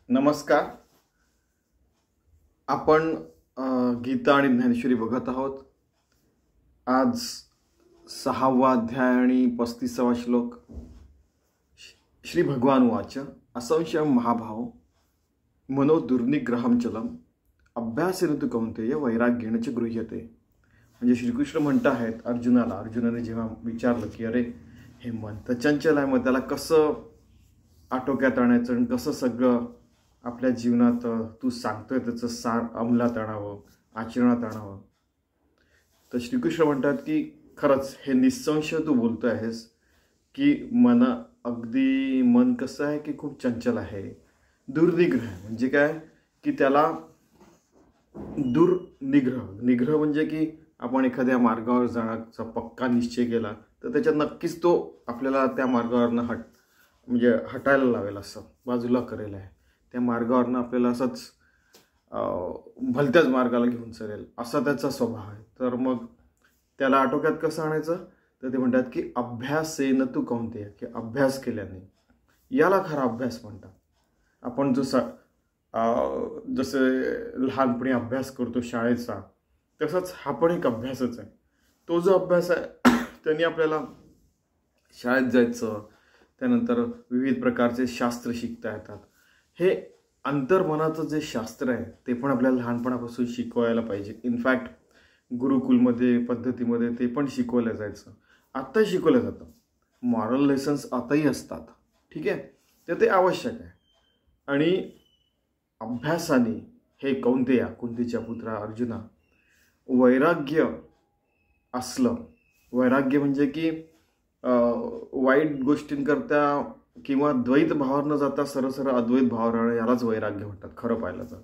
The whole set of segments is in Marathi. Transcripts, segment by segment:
नमस्कार. आपण गीता आणि ज्ञानेश्वरी बघत आहोत. आज 6वा अध्याय आणि 35वा श्लोक. श्री भगवान वाच असंशयं महाभाव मनो दुर्निग्रहं चलम अभ्यासेन तु कौंतेय वैराग्येन च गृह्यते. म्हणजे श्रीकृष्ण म्हणत आहेत अर्जुनाला. अर्जुनाने जेव्हा विचारलं की अरे हे मन तर चंचल आहे, मग त्याला कसं आटोक्यात आणायचं आणि कसं सगळं आपल्या जीवनात तू सांगतोय त्याचं सार अंमलात आणावं, आचरणात आणावं. तर श्रीकृष्ण म्हणतात की खरंच हे निसंशय तू बोलतो आहेस की अगदी मन कसं आहे की खूप चंचल आहे, दुर्निग्रह. म्हणजे काय की त्याला निग्रह म्हणजे की आपण एखाद्या मार्गावर जाण्याचा पक्का निश्चय केला तर त्याच्यात नक्कीच तो आपल्याला त्या मार्गावरनं हटायला लावेल, असं बाजूला करेल आहे. त्या मार्गावरनं आपल्याला असंच भलत्याच मार्गाला घेऊन चलेल असा त्याचा स्वभाव आहे. तर मग त्याला आटोक्यात कसं आणायचं तर ते म्हणतात की अभ्यासेन तु कौंतेय, की अभ्यास केल्याने. याला खरा अभ्यास म्हणतात. आपण जसे लहानपणी अभ्यास करतो शाळेचा, तसंच हा पण एक अभ्यासच आहे. तो जो अभ्यास आहे त्यांनी आपल्याला शाळेत जायचं, त्यानंतर विविध प्रकारचे शास्त्र शिकता येतात. हे अंतर्मनाचं जे शास्त्र आहे ते पण आपल्याला लहानपणापासून शिकवायला पाहिजे. इनफॅक्ट गुरुकुलमध्ये पद्धतीमध्ये ते पण शिकवलं जायचं, आत्ताही शिकवलं जातं. मॉरल लेसन्स आताही असतात, ठीक आहे. तर ते आवश्यक आहे. आणि अभ्यासाने हे कौंतेया, कुंतीच्या पुत्रा अर्जुना, वैराग्य असलं. वैराग्य म्हणजे की वाईट गोष्टींकरता किंवा द्वैत भावावर न जाता सरळ अद्वैत भावावर राहणं, यालाच वैराग्य म्हणतात खरं पाहिलं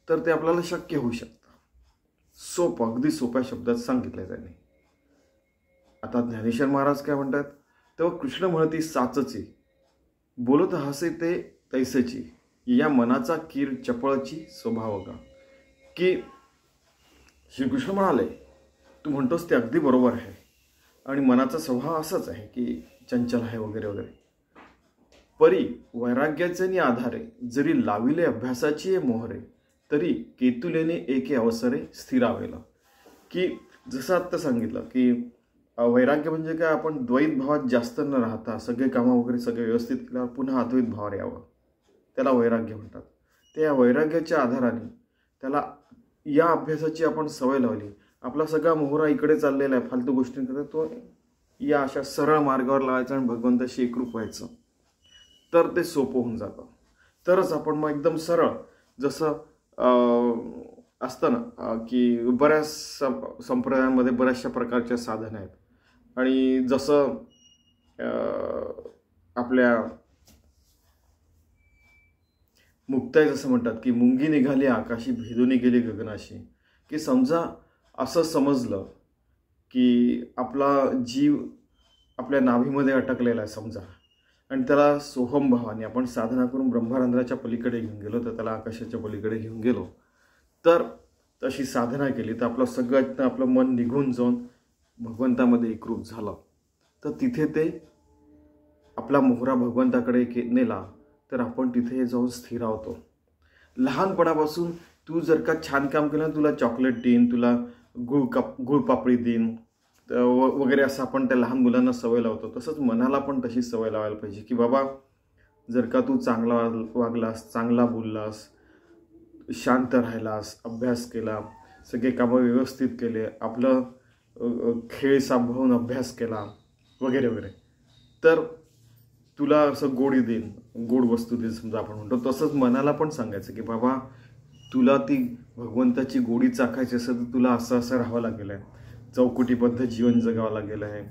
तर ते आपल्याला शक्य होऊ शकतं. अगदी सोप्या शब्दात सांगितलंय त्यांनी. आता ज्ञानेश्वर महाराज काय म्हणतात, तेव्हा कृष्ण म्हणती साचची बोलत हसे ते तैसेची, या मनाचा कीर चपळची स्वभाव का. की श्रीकृष्ण म्हणाले तू म्हणतोस ते अगदी बरोबर आहे आणि मनाचा स्वभाव असाच आहे की चंचल आहे वगैरे वगैरे. परी वैराग्याचे आधारे जरी लाविले अभ्यासाची मोहरे, तरी केतुलेने एके अवसरे स्थिरावेला. की जसं आत्ता सांगितलं की वैराग्य म्हणजे काय, आपण द्वैत भावात जास्त न राहता सगळे कामं वगैरे सगळे व्यवस्थित केल्यावर पुन्हा अद्वैत भावावर यावं, त्याला वैराग्य म्हणतात. त्या वैराग्याच्या आधाराने त्याला या अभ्यासाची आपण सवय लावली. आपला सगळा मोहरा इकडे चाललेला आहे फालतू गोष्टींकडे, तो या अशा सरळ मार्गावर लावायचा आणि भगवंताशी एकरूप व्हायचं. तर ते सोपं होऊन जातं. तरच आपण मग एकदम सरळ, जसं असतं ना की बऱ्याच संप्रदायांमध्ये बऱ्याचशा प्रकारच्या साधनं आहेत. आणि जसं आपल्या मुक्ताई जसं म्हणतात की मुंगी निघाली आकाशी भेदूनी गेली गगनाशी. की समजा असं समजलं की आपला जीव आपल्या नाभीमध्ये अटकलेला आहे समजा, आणि त्याला सोहम भावाने आपण साधना करून ब्रह्मरंध्राच्या पलीकडे घेऊन गेलो, तर त्याला आकाशाच्या पलीकडे घेऊन गेलो, तर तशी साधना केली तर आपलं मन निघून जाऊन भगवंतामध्ये एकरूप झालं, तर तिथे ते आपला मोहरा भगवंताकडे नेला तर आपण तिथे जाऊन स्थिरावतो. लहानपणापासून तू जर का छान काम केलं, तुला चॉकलेट देईन, तुला गुळपापडी देईन वगैरे, असं आपण त्या लहान मुलांना सवय लावतो. तसंच मनाला पण तशी सवय लावायला पाहिजे की बाबा जर का तू चांगला वागलास, चांगला बोललास, शांत राहिलास, अभ्यास केला, सगळे कामं व्यवस्थित केले, आपलं खेळ सांभाळून अभ्यास केला वगैरे वगैरे, तर तुला असं गोडी देईन, गोड वस्तू देईन समजा आपण म्हणतो. तसंच मनाला पण सांगायचं की बाबा तुला ती भगवंताची गोडी चाखायची असेल तर तुला असं राहावं लागेल आहे, चौकटीबद्ध जीवन जगावं लागेल आहे.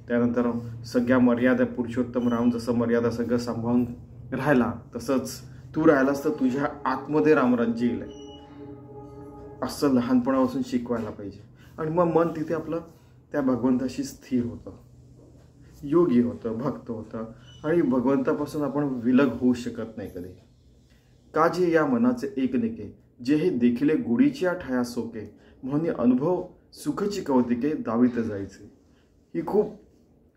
त्यानंतर सगळ्या मर्यादा, पुरुषोत्तम राम जसं मर्यादा सगळं सांभाळून राहिला, तसंच तू राहिलास तर तुझ्या आतमध्ये रामराज्य येईल, असं लहानपणापासून शिकवायला पाहिजे. आणि मग मन तिथे आपलं त्या भगवंताशी स्थिर होतं, योगी होतं, भक्त होतं, आणि भगवंतापासून आपण विलग होऊ शकत नाही कधी. का जे या मनाचे एकनिके, जे हे देखिले गोडीच्या ठाया सोके, म्हणून अनुभव सुखची कौतिके दावित जायचे. ही खूप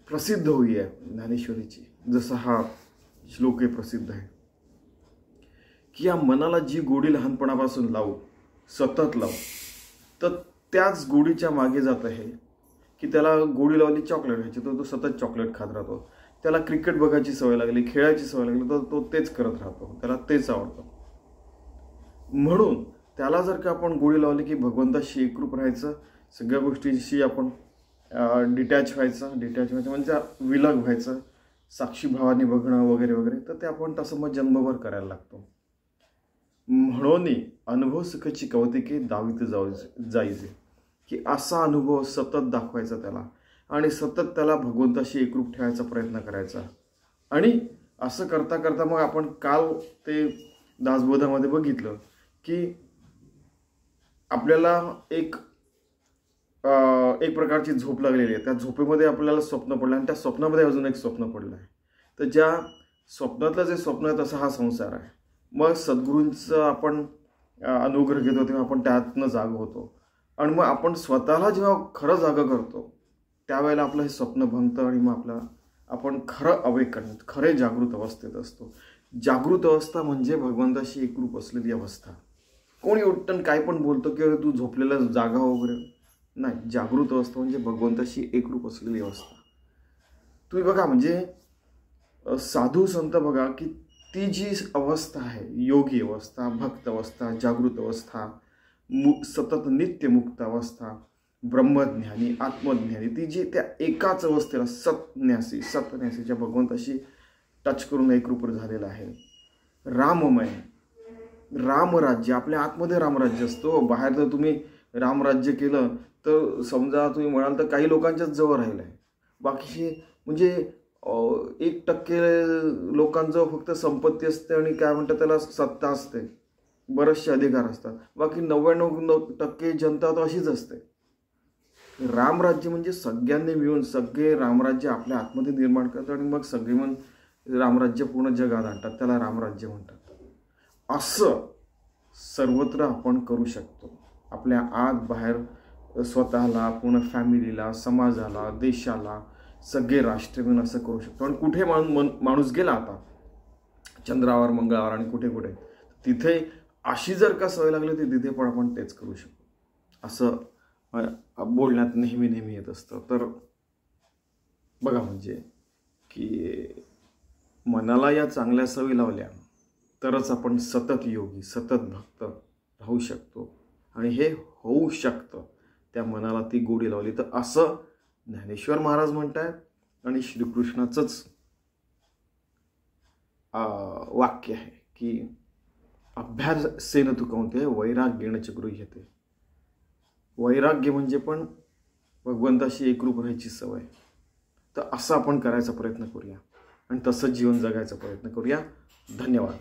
प्रसिद्ध होई आहे ज्ञानेश्वरीची, जसा हा श्लोक प्रसिद्ध आहे की या मनाला जी गोडी लहानपणापासून लावू, सतत लावू, तर त्याच गोडीच्या मागे जात आहे की त्याला गोडी लावली चॉकलेट खायची, तो सतत चॉकलेट खात राहतो. त्याला क्रिकेट बघायची सवय लागली, खेळायची सवय लागली, तर तो तेच करत राहतो, त्याला तेच आवडतं. म्हणून त्याला जर का आपण गोडी लावली की भगवंताशी एकरूप राहायचं, सगळ्या गोष्टींशी आपण डिटॅच व्हायचं म्हणजे विलग व्हायचं, साक्षी भावाने बघणं वगैरे वगैरे, तर ते आपण तसं मग जन्मभर करायला लागतो. म्हणून अनुभव सुखाची कौतिके दावित जायचे, की असा अनुभव सतत दाखवायचा त्याला आणि सतत त्याला भगवंताशी एकरूप ठेवायचा प्रयत्न करायचा. आणि असं करता करता मग आपण काल ते दासबोधामध्ये बघितलं की आपल्याला एक प्रकारची झोप लागलेली आहे. त्या झोपेमध्ये आपल्याला स्वप्न पडलं आणि त्या स्वप्नामध्ये अजून एक स्वप्न पडलं आहे. तर ज्या स्वप्नातलं जे स्वप्न आहे तसा हा संसार आहे. मग सद्गुरूंचं आपण अनुग्रह घेतो तेव्हा आपण त्यातनं जाग होतो आणि मग आपण स्वतःला जेव्हा खरं जागं करतो त्यावेळेला आपलं हे स्वप्न भंगतं आणि मग आपण खरं अवेकन, खरे जागृत अवस्थेत असतो. जागृत अवस्था म्हणजे भगवंताशी एकरूप असलेली अवस्था. कोणी उठतं काय पण बोलतो की तू झोपलेला जागा वगैरे नाही. जागृत अवस्था म्हणजे भगवंताशी एकरूप असलेली अवस्था. तुम्ही बघा म्हणजे साधू संत बघा की ती जी अवस्था आहे, योगी अवस्था, भक्त अवस्था, जागृत अवस्था, सतत नित्यमुक्त अवस्था, ब्रह्मज्ञानी, आत्मज्ञानी, ती जी त्या एकाच अवस्थेला सतन्यासीच्या भगवंताशी टच करून एकरूप झालेला आहे. राममय, रामराज्य, आपल्या आतमध्ये रामराज्य असतो. बाहेर जर तुम्ही रामराज्य केलं तर समजा तुम्ही म्हणाल तर काही लोकांच्याच जवळ राहिलं आहे. बाकी म्हणजे 1% लोकांजवळ फक्त संपत्ती असते आणि काय म्हणतात त्याला सत्ता असते, बरेचसे अधिकार असतात. बाकी 99% जनता तर अशीच असते. रामराज्य म्हणजे सगळ्यांनी मिळून सगळे रामराज्य आपल्या आतमध्ये निर्माण करतात आणि मग सगळे मिळून रामराज्य पूर्ण जगात आणतात, त्याला रामराज्य म्हणतात. असं सर्वत्र आपण करू शकतो. आपल्या आत बाहेर, स्वतःला, पूर्ण फॅमिलीला, समाजाला, देशाला, सगळे राष्ट्र मिळून असं करू शकतो. आणि कुठे माणूस गेला आता चंद्रावर, मंगळावर आणि कुठे कुठे, तिथे अशी जर का सवय लागली तर तिथे पण आपण तेच करू शकतो. असं बोलण्यात नेहमी येत असतं. तर बघा म्हणजे की मनाला या चांगल्या सवयी लावल्या तरच आपण सतत योगी, सतत भक्त राहू शकतो. आणि हे होऊ शकतं त्या मनाला ती गोडी लावली तर, असं ज्ञानेश्वर महाराज म्हणतायत. आणि श्रीकृष्णाचंच वाक्य आहे की अभ्यासेन तु कौंतेय वैराग्येण च गृह्यते. वैराग्य म्हणजे पण भगवंताशी एकरूप राहायची सवय. तर असं आपण करायचा प्रयत्न करूया आणि तसंच जीवन जगायचा प्रयत्न करूया. धन्यवाद.